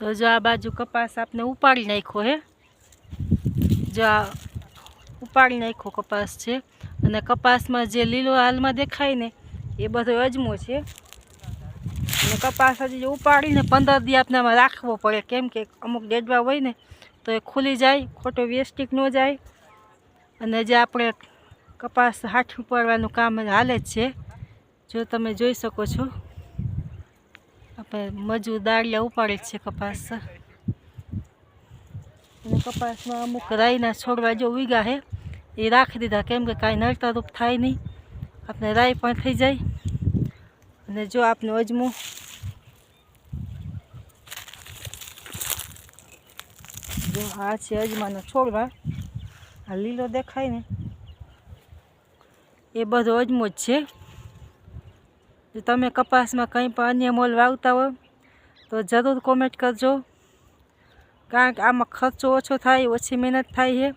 तो जो आ बाजू कपास आपने उपाड़ी नाख्यो है, जो आ उपाड़ी नाख्यो कपास है। अने कपास में जे लीलो हाल में देखाय ने ए बधो अजमो है। अने कपास हजी जो उपाड़ी ने 15 दी आपने आमां राखवो पड़े, केम के अमुक डेडवा होय ने तो ए खुली जाए, खोटो वेस्टिक न जाए। अने जे आपणे कपास हाथ उपाड़वानुं काम हाले ज छे, जो तमे जोई शको छो આપણે મજૂર દાળિયા ઉપાડે છે કપાસ। અને કપાસમાં અમુક રાઈના છોડવા જો ઉગ્યા હે એ રાખી દીધા, કેમ કે કાંઈ નડતરરૂપ થાય નહીં, આપણે રાઈ પણ થઈ જાય। અને જો આપનો અજમો જો આ છે અજમાનો છોડવા, આ લીલો દેખાય ને એ બધો અજમો જ છે। જો તમે કપાસમાં કંઈ પણ અન્ય મોલ વાવતા હોય તો જરૂર કોમેન્ટ કરજો, કારણ કે આમાં ખર્ચો ઓછો થાય, ઓછી મહેનત થાય છે।